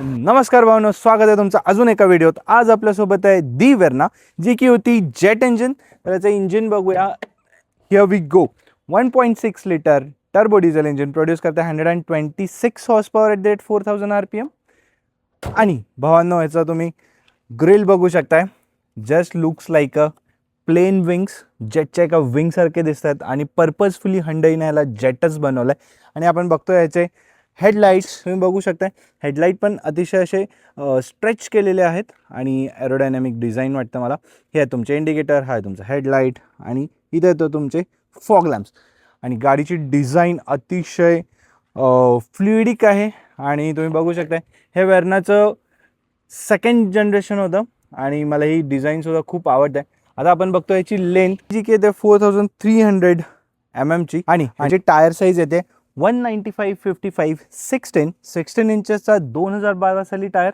नमस्कार भावनो, स्वागत आहे तुमचं अजून एका व्हिडिओत. आज आपल्यासोबत आहे दी वेर्ना, जी की होती जेट इंजिन. त्याचं इंजिन बघूया. Here we go. 1.6 litre turbo diesel engine produce करते 126 horse power at the rate 4000 RPM. आणि भावांनो, ह्याचा तुम्ही ग्रिल बघू शकताय. Just looks like a plane wings. जेटच्या एका विंग सारखे दिसतात आणि पर्पजफुली हंडाईने याला जेटच बनवलंय. आणि आपण बघतोय याचे हेडलाईट्स तुम्ही बघू शकता. हेडलाईट पण अतिशय असे स्ट्रेच केलेले आहेत आणि एरोडायनॅमिक डिझाईन वाटतं मला. हे आहे तुमचे इंडिकेटर, हा आहे तुमचा हेडलाईट आणि इथे येतो तुमचे फॉग लॅम्प्स. आणि गाडीची डिझाईन अतिशय फ्लुइडिक आहे. आणि तुम्ही बघू शकता हे वेर्नाचं सेकंड जनरेशन होतं आणि मला ही डिझाईनसुद्धा खूप आवडते. आता आपण बघतो याची लेंथ जी की येते 4300 mm ची. आणि याची टायर साईज येते 195/55 16 इंचेसचा 2012 साली टायर.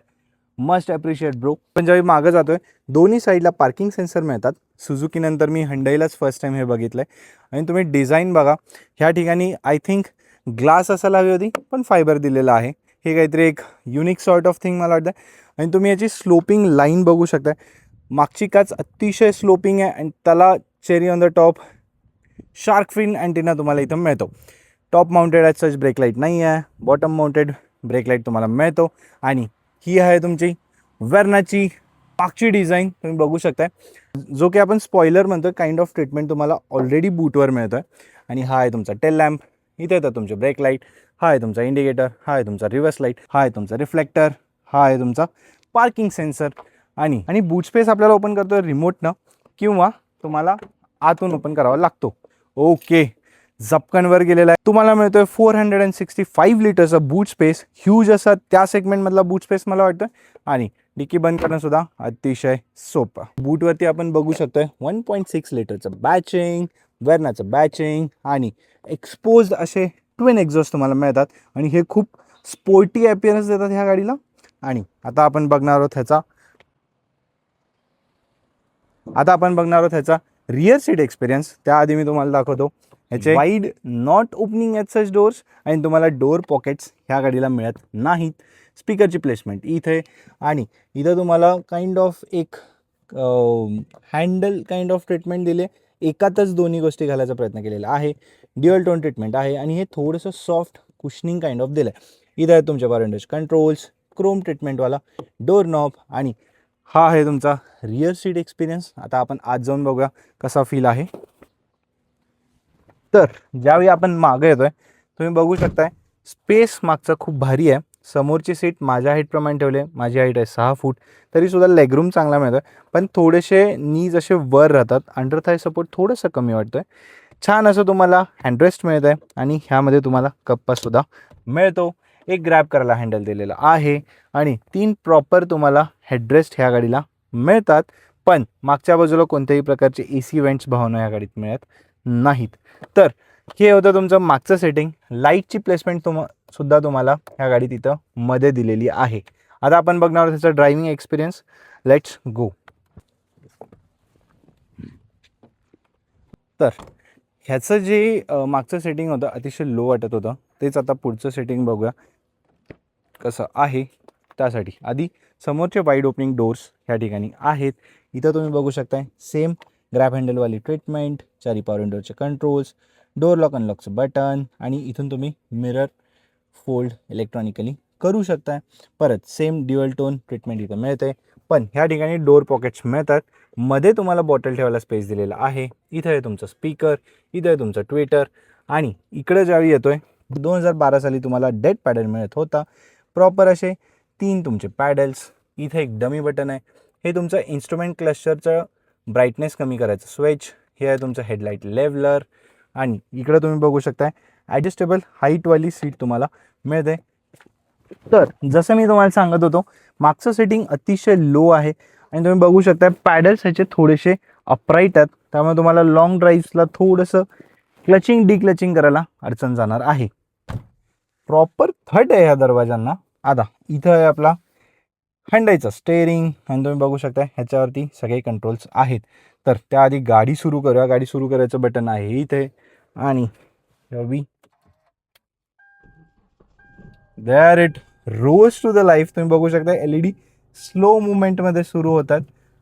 Must appreciate bro. पण ज्यावेळी मागं जातोय दोन्ही साईडला पार्किंग सेन्सर मिळतात. सुझुकी नंतर मी हंडाईलाच फर्स्ट टाइम हे बघितलंय. आणि तुम्ही डिझाईन बघा. ह्या ठिकाणी आय थिंक ग्लास असायला हवी होती पण फायबर दिलेला आहे. हे काहीतरी एक युनिक सॉर्ट ऑफ थिंग मला वाटतं. आणि तुम्ही याची स्लोपिंग लाईन बघू शकता. मागची काच अतिशय स्लोपिंग आहे आणि त्याला cherry on the top shark fin antenna तुम्हाला इथं मिळतो. Top mounted as such brake light नाही आहे. बॉटम माउंटेड ब्रेक लाईट तुम्हाला मिळतो. आणि ही आहे तुमची वेर्नाची मागची डिझाईन तुम्ही बघू शकताय. जो की आपण स्पॉइलर म्हणतो, काइंड ऑफ ट्रीटमेंट तुम्हाला ऑलरेडी बूटवर मिळतो आहे. आणि हा आहे तुमचा टेल लॅम्प. इथे येतं तुमचे ब्रेक लाईट. हा आहे तुमचा इंडिकेटर. हा आहे तुमचा रिव्हर्स लाईट. हा आहे तुमचा रिफ्लेक्टर. हा आहे तुमचा पार्किंग सेन्सर. आणि बूट स्पेस आपल्याला ओपन करतो रिमोटनं किंवा तुम्हाला आतून ओपन करावा लागतो. ओके, झपकनवर गेलेला आहे. तुम्हाला मिळतोय 465 लिटरचा बूट स्पेस. ह्यूज असा त्या सेगमेंटमधला बूट स्पेस मला वाटतं. आणि डिकी बंद करणं सुद्धा अतिशय सोपं. बूटवरती आपण बघू शकतोय 1.6 लिटरचं बॅचिंग, वेर्नाचं बॅचिंग आणि एक्सपोज्ड असे ट्विन एक्झॉस्ट तुम्हाला मिळतात. आणि हे खूप स्पोर्टी ॲपियरन्स देतात ह्या गाडीला. आणि आता आपण बघणार आहोत ह्याचा रिअर सीट एक्सपिरियन्स. त्याआधी मी तुम्हाला दाखवतो ह्याचे wide not opening at such doors. आणि तुम्हाला डोअर पॉकेट्स ह्या गाडीला मिळत नाहीत. स्पीकरची प्लेसमेंट इथे. आणि इथं तुम्हाला काइंड ऑफ एक हँडल काइंड ऑफ ट्रीटमेंट दिले. एकातच दोन्ही गोष्टी घालायचा प्रयत्न केलेला आहे. ड्युअल टोन ट्रीटमेंट आहे आणि हे थोडंसं सॉफ्ट कुशनिंग काइंड ऑफ दिलं आहे. इथं आहे तुमच्या पावर कंट्रोल्स, क्रोम ट्रीटमेंटवाला डोअर नॉब. आणि हा आहे तुमचा रिअर सीट एक्सपिरियन्स. आता आपण आत जाऊन बघूया कसा फील आहे. तर ज्यावेळी आपण मागं येतोय तुम्ही बघू शकताय स्पेस मागचा खूप भारी आहे. समोरची सीट माझ्या हाईटप्रमाणे ठेवले. माझी हाईट आहे 6 फूट. तरीसुद्धा लेगरूम चांगला मिळतो आहे. पण थोडेसे नीज असे वर राहतात. अंडर थाय सपोर्ट थोडंसं कमी वाटतं आहे. छान असं तुम्हाला हँडरेस्ट मिळतं आहे. आणि ह्यामध्ये तुम्हाला कप्पासुद्धा मिळतो. एक ग्रॅब करायला हँडल दिलेला आहे. आणि 3 प्रॉपर तुम्हाला हेडरेस्ट ह्या गाडीला मिळतात. पण मागच्या बाजूला कोणत्याही प्रकारचे AC वेंट्स भावना ह्या गाडीत मिळत नाहीत. तर हे होतं तुमचं मागचं सेटिंग. लाईटची प्लेसमेंट सुद्धा तुम्हाला ह्या गाडीत इथं मध्ये दिलेली आहे. आता आपण बघणार आहोत त्याचा ड्रायव्हिंग एक्सपिरियन्स. Let's go. तर ह्याचं जे मागचं सेटिंग होतं अतिशय लो वाटत होतं. तेच आता पुढचं सेटिंग बघूया कसं आहे. त्यासाठी आधी समोरचे वाईड ओपनिंग डोर्स ह्या ठिकाणी आहेत. इथं तुम्ही बघू शकताय सेम ग्रॅब हँडलवाली ट्रीटमेंट, चारी पॉवर विंडोचे कंट्रोल्स, डोअर लॉक अनलॉकचं बटन. आणि इथून तुम्ही मिरर फोल्ड इलेक्ट्रॉनिकली करू शकताय. परत सेम ड्युअल टोन ट्रीटमेंट इथं मिळते. पण ह्या ठिकाणी डोअर पॉकेट्स मिळतात. मध्ये तुम्हाला बॉटल ठेवायला स्पेस दिलेला आहे. इथं आहे तुमचं स्पीकर, इथं आहे तुमचं ट्विटर. आणि इकडे ज्यावेळी येतोय 2012 साली तुम्हाला डेड पॅडल मिळत होता. प्रॉपर असे 3 तुमचे पॅडल्स. इथे एक डमी बटन आहे. हे तुमचं इन्स्ट्रुमेंट क्लस्टरचं ब्राईटनेस कमी करायचं स्विच. हे आहे तुमचं हेडलाईट लेवलर. आणि इकडे तुम्ही बघू शकताय ॲडजस्टेबल हाईटवाली सीट तुम्हाला मिळते. तर जसं मी तुम्हाला सांगत होतो मागचं सेटिंग अतिशय लो आहे. आणि तुम्ही बघू शकता पॅडल्स ह्याचे थोडेसे अपराईट आहेत. त्यामुळे तुम्हाला लॉंग ड्राईव्हला थोडंसं क्लचिंग डिक्लचिंग करायला अडचण जाणार आहे. प्रॉपर थट आहे ह्या दरवाजांना. आता इथं आहे आपला हंडाईचं स्टेअरिंग. आणि तुम्ही बघू शकता ह्याच्यावरती सगळे कंट्रोल्स आहेत. तर त्याआधी गाडी सुरू करूया. गाडी सुरू करायचं बटन आहे इथे. आणि there it. Rose to the life. तुम्ही बघू शकता LED स्लो मुवमेंटमध्ये सुरू होतात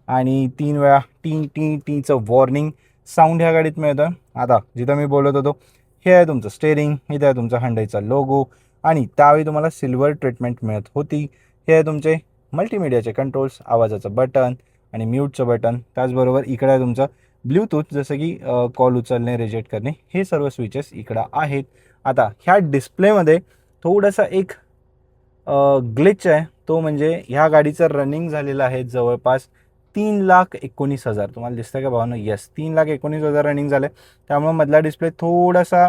आणि 3 वेळा टी टी टीचं वॉर्निंग साऊंड ह्या गाडीत मिळतं. आता जिथं मी बोलत होतो, हे आहे तुमचं स्टेअरिंग, इथे आहे तुमचा Hyundaiचा लोगो आणि त्यावेळी तुम्हाला सिल्वर ट्रीटमेंट मिळत होती. हे आहे तुमचे मल्टीमीडियाचे कंट्रोल्स, आवाजाचं बटन आणि म्यूटचं बटन. त्याचबरोबर इकडे आहे तुमचं ब्ल्यूटूथ, जसं की कॉल उचलणे, रिजेक्ट करणे, हे सर्व स्विचेस इकडं आहेत. आता ह्या डिस्प्लेमध्ये थोडासा एक ग्लिच आहे, तो म्हणजे ह्या गाडीचं रनिंग झालेलं आहे जवळपास 3,19,000. तुम्हाला दिसतंय का भावानं? येस, 3,19,000 रनिंग झालं. त्यामुळे मधला डिस्प्ले थोडासा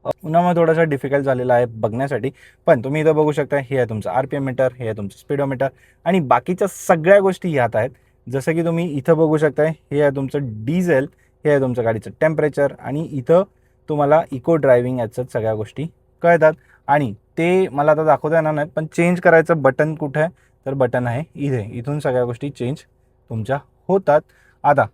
उन्हामुळे थोडासा डिफिकल्ट झालेला आहे बघण्यासाठी. पण तुम्ही इथं बघू शकता, हे आहे तुमचं RPM मीटर, हे आहे तुमचं स्पीडोमीटर आणि बाकीच्या सगळ्या गोष्टी ह्यात आहेत. जसं की तुम्ही इथं बघू शकताय, हे आहे तुमचं डिझेल, हे आहे तुमचं गाडीचं टेम्परेचर आणि इथं तुम्हाला इको ड्रायव्हिंग याचं सगळ्या गोष्टी कळतात. आणि ते मला आता दाखवता येणार नाहीत, पण चेंज करायचं बटन कुठं आहे, तर बटन आहे इथे. इथून सगळ्या गोष्टी चेंज तुमच्या होतात. आता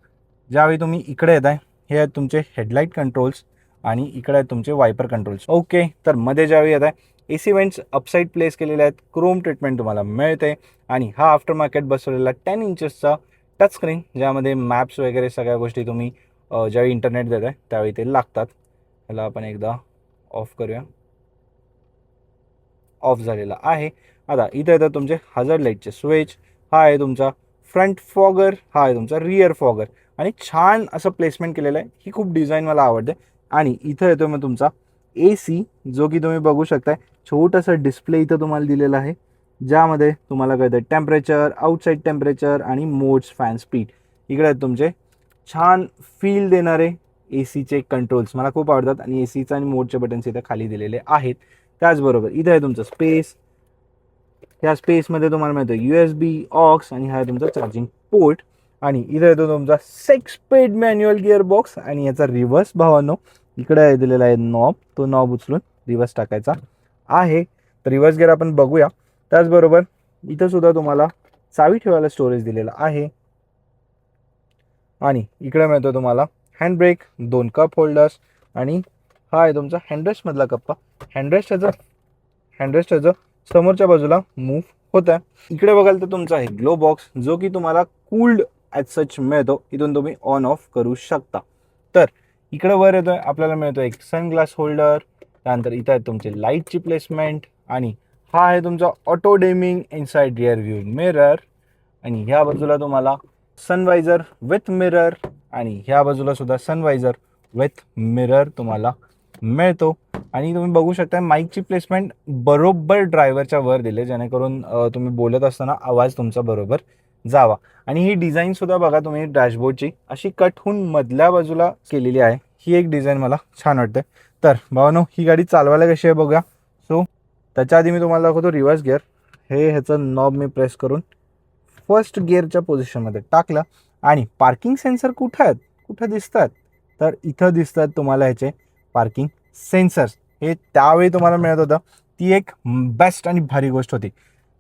ज्यावेळी तुम्ही इकडे येत आहे, हे आहेत तुमचे हेडलाईट कंट्रोल्स आणि इकडे आहेत तुमचे वायपर कंट्रोल्स. ओके, तर मध्ये ज्यावेळी येत आहे, AC वेंट्स अपसाईड प्लेस केलेले आहेत, क्रोम ट्रीटमेंट तुम्हाला मिळते आणि हा आफ्टर मार्केट बसवलेला 10 इंचेसचा टच स्क्रीन, ज्यामध्ये मॅप्स वगैरे सगळ्या गोष्टी तुम्ही ज्यावेळी इंटरनेट देत आहे त्यावेळी ते लागतात. ह्याला आपण एकदा ऑफ करूया. ऑफ झालेला आहे. आता इथे येतात तुमचे हझार्ड लाईटचे स्विच, हा आहे तुमचा फ्रंट फॉगर, हा आहे तुमचा रिअर फॉगर आणि छान असं प्लेसमेंट केलेलं आहे. ही खूप डिझाईन मला आवडते. आणि इथं येतो मग तुमचा AC, जो की तुम्ही बघू शकताय छोटंसं डिस्प्ले इथं तुम्हाला दिलेलं आहे, ज्यामध्ये तुम्हाला कळतं टेम्परेचर, आउटसाईड टेम्परेचर आणि मोड्स, फॅन स्पीड. इकडे आहेत तुमचे छान फील देणारे ACचे कंट्रोल्स, मला खूप आवडतात आणि ACचं आणि मोडचे बटन्स इथं खाली दिलेले आहेत. त्याचबरोबर इथं आहे तुमचं स्पेस, त्या स्पेसमध्ये तुम्हाला मिळतं USB, ऑक्स आणि हा आहे तुमचा चार्जिंग पोर्ट. आणि इथं येतो तुमचा 6 स्पीड मॅन्युअल गिअर बॉक्स आणि याचा रिव्हर्स भावांनो इकडे दिलेला आहे नॉब, तो नॉब उचलून रिव्हर्स टाकायचा आहे. तर रिव्हर्स गिअर आपण बघूया. त्याचबरोबर इथं सुद्धा तुम्हाला चावी ठेवायला स्टोरेज दिलेला आहे आणि इकडे मिळतो तुम्हाला हँड ब्रेक, 2 कप होल्डर्स आणि हा आहे तुमचा हँडरेस्टमधला कप्पा. हँडरेस्ट ह्याचं समोरच्या बाजूला मूव्ह होत आहे. इकडे बघाल तर तुमचा आहे ग्लो बॉक्स, जो की तुम्हाला कूल्ड ॲज सच मिळतो. इथून तुम्ही ऑन ऑफ करू शकता. तर इकडे वर येतोय आपल्याला मिळतो एक सनग्लास होल्डर. त्यानंतर इथं आहे तुमचे लाईटची प्लेसमेंट आणि हा आहे तुमचा auto Deming inside rear view mirror आणि ह्या बाजूला तुम्हाला सनवायझर विथ मिरर आणि ह्या बाजूला सुद्धा सनवायझर विथ मिरर तुम्हाला मिळतो. आणि तुम्ही बघू शकता माईकची प्लेसमेंट बरोबर ड्रायव्हरच्या वर दिले, जेणेकरून तुम्ही बोलत असताना आवाज तुमचा बरोबर जावा. आणि ही डिझाईन सुद्धा बघा तुम्ही डॅशबोर्डची अशी कट होऊन मधल्या बाजूला केलेली आहे. ही एक डिझाईन मला छान वाटते. तर भावानो, ही गाडी चालवायला कशी आहे बघा. सो त्याच्या आधी मी तुम्हाला दाखवतो रिव्हर्स गिअर. हे ह्याचं नॉब मी प्रेस करून फर्स्ट गिअरच्या पोझिशनमध्ये टाकलं आणि पार्किंग सेन्सर कुठं आहेत, कुठं दिसतात, तर इथं दिसतात तुम्हाला ह्याचे पार्किंग सेन्सर्स. हे त्यावेळी तुम्हाला मिळत होतं, ती एक बेस्ट आणि भारी गोष्ट होती.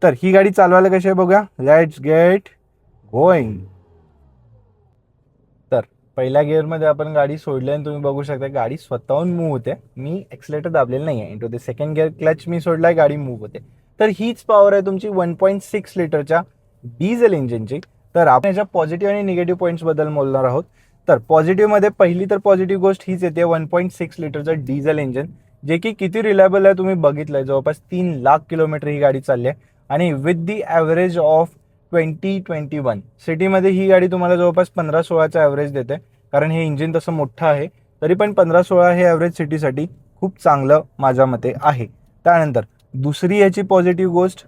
तर ही गाडी चालवायला कशी आहे बघा. Let's get going. तर पहिल्या गिअरमध्ये आपण गाडी सोडली आणि तुम्ही बघू शकता गाडी स्वतःहून मूव्ह होते. मी एक्सिलेटर दाबलेलं नाही आहे. Into the second gear clutch मी सोडलाय, गाडी मूव्ह होते. तर हीच पॉवर आहे तुमची 1.6 लिटरच्या डिझेल इंजिनची. तर आपण याच्या पॉझिटिव्ह आणि निगेटिव्ह पॉईंट्सबद्दल बोलणार आहोत. तर पॉझिटिव्हमध्ये पहिली तर पॉझिटिव्ह गोष्ट हीच येते, 1.6 लिटरचं डिझेल इंजिन, जे की किती रिलायबल आहे तुम्ही बघितलंय. जवळपास 3 लाख किलोमीटर ही गाडी चालली आहे आणि विथ दी ॲव्हरेज ऑफ 2021 सिटीमध्ये ही गाडी तुम्हाला जवळपास 15-16चा ॲव्हरेज देते. कारण हे इंजिन तसं मोठं आहे, तरी पण 15-16 हे ॲव्हरेज सिटीसाठी खूप चांगलं माझ्या मते आहे. त्यानंतर दुसरी याची पॉझिटिव्ह गोष्ट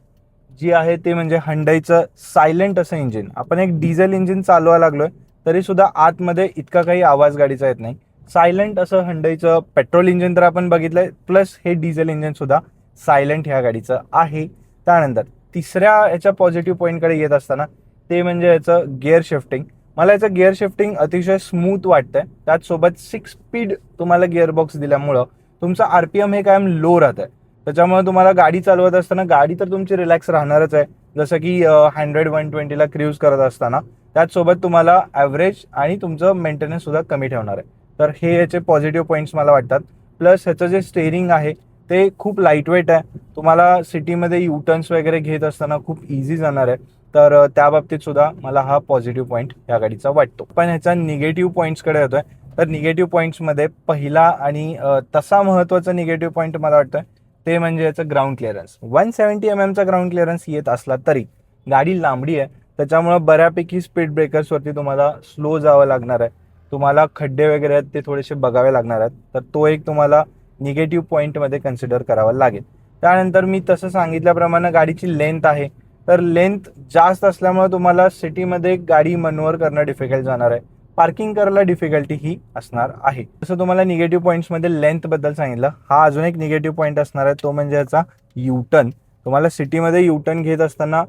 जी आहे ते म्हणजे Hyundaiचं सायलेंट असं इंजिन. आपण एक डिझेल इंजिन चालवायला लागलोय तरी सुद्धा आतमध्ये इतका काही आवाज गाडीचा येत नाही. सायलेंट असं Hyundaiचं पेट्रोल इंजिन तर आपण बघितलंय, प्लस हे डिझेल इंजिन सुद्धा सायलेंट ह्या गाडीचं आहे. त्यानंतर तिसऱ्या याच्या पॉझिटिव्ह पॉईंटकडे येत असताना ते म्हणजे याचं गिअर शिफ्टिंग. मला याचं गिअर शिफ्टिंग अतिशय स्मूथ वाटतंय. त्याचसोबत 6 स्पीड तुम्हाला गिअर बॉक्स दिल्यामुळं तुमचं RPM हे कायम लो राहत आहे. त्याच्यामुळे तुम्हाला गाडी चालवत असताना गाडी तर तुमची रिलॅक्स राहणारच आहे, जसं की 100-120ला क्रूज करत असताना. त्याचसोबत तुम्हाला ॲव्हरेज आणि तुमचं मेंटेनन्स सुद्धा कमी ठेवणार आहे. तर हे याचे पॉझिटिव्ह पॉईंट्स मला वाटतात. प्लस ह्याचं जे स्टेअरिंग आहे ते खूप लाईटवेट आहे. तुम्हाला सिटीमध्ये युटर्न्स वगैरे घेत असताना खूप इझी जाणार आहे. तर त्या बाबतीत सुद्धा मला हा पॉझिटिव्ह पॉईंट या गाडीचा वाटतो. पण ह्याचा निगेटिव्ह पॉईंट्सकडे येतोय. तर निगेटिव्ह पॉईंट्समध्ये पहिला आणि तसा महत्त्वाचा निगेटिव्ह पॉईंट मला वाटतोय ते म्हणजे याचं ग्राउंड क्लिअरन्स. 170 mm चा ग्राउंड क्लिअरन्स येत असला तरी गाडी लांबडी आहे, त्याच्यामुळं बऱ्यापैकी स्पीड ब्रेकर्सवरती तुम्हाला स्लो जावं लागणार आहे. तुम्हाला खड्डे वगैरे आहेत ते थोडेसे बघावे लागणार आहेत. तर तो एक तुम्हाला निगेटिव्ह पॉईंटमध्ये कन्सिडर करावा लागेल. त्यानंतर मी तसं सांगितल्याप्रमाणे गाडीची लेंथ आहे. तर लेंथ जास्त असल्यामुळे तुम्हाला सिटीमध्ये गाडी मनोवर करणं डिफिकल्ट जाणार आहे. पार्किंग करायला डिफिकल्टी ही असणार आहे. जसं तुम्हाला निगेटिव्ह पॉईंट्समध्ये लेंथबद्दल सांगितलं, हा अजून एक निगेटिव्ह पॉईंट असणार आहे, तो म्हणजे याचा युटर्न. तुम्हाला सिटीमध्ये युटर्न घेत असताना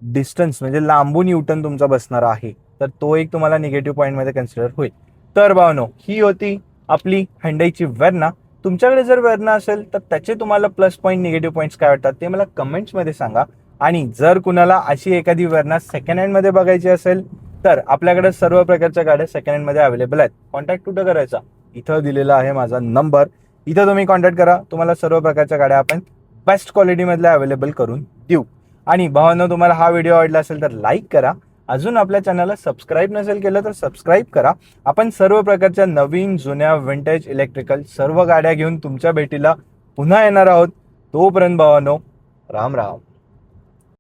डिस्टन्स म्हणजे लांबून युटर्न तुमचा बसणार आहे. तर तो एक तुम्हाला निगेटिव्ह पॉईंटमध्ये कन्सिडर होईल. तर भावनो, ही होती आपली Hyundaiची वेर्ना. तुमच्याकडे जर वेर्ना असेल तर त्याचे तुम्हाला प्लस पॉईंट निगेटिव्ह पॉईंट्स काय वाटतात ते मला कमेंट्समध्ये सांगा. आणि जर कुणाला अशी एखादी वेर्ना सेकंड हँडमध्ये बघायची असेल तर आपल्याकडे सर्व प्रकारच्या गाड्या सेकंड हँडमध्ये अवेलेबल आहेत. कॉन्टॅक्ट कुठं करायचा? इथं दिलेला आहे माझा नंबर, इथं तुम्ही कॉन्टॅक्ट करा. तुम्हाला सर्व प्रकारच्या गाड्या आपण बेस्ट क्वालिटीमधल्या अवेलेबल करून देऊ. आणि भावांनो, तुम्हाला हा व्हिडिओ आवडला असेल तर लाईक करा. अजून आपल्या चॅनलला सबस्क्राईब नसेल केलं तर सबस्क्राईब करा. आपण सर्व प्रकारच्या नवीन, जुन्या, विंटेज, इलेक्ट्रिकल सर्व गाड्या घेऊन तुमच्या भेटीला पुन्हा येणार आहोत. तोपर्यंत भावांनो, राम राम.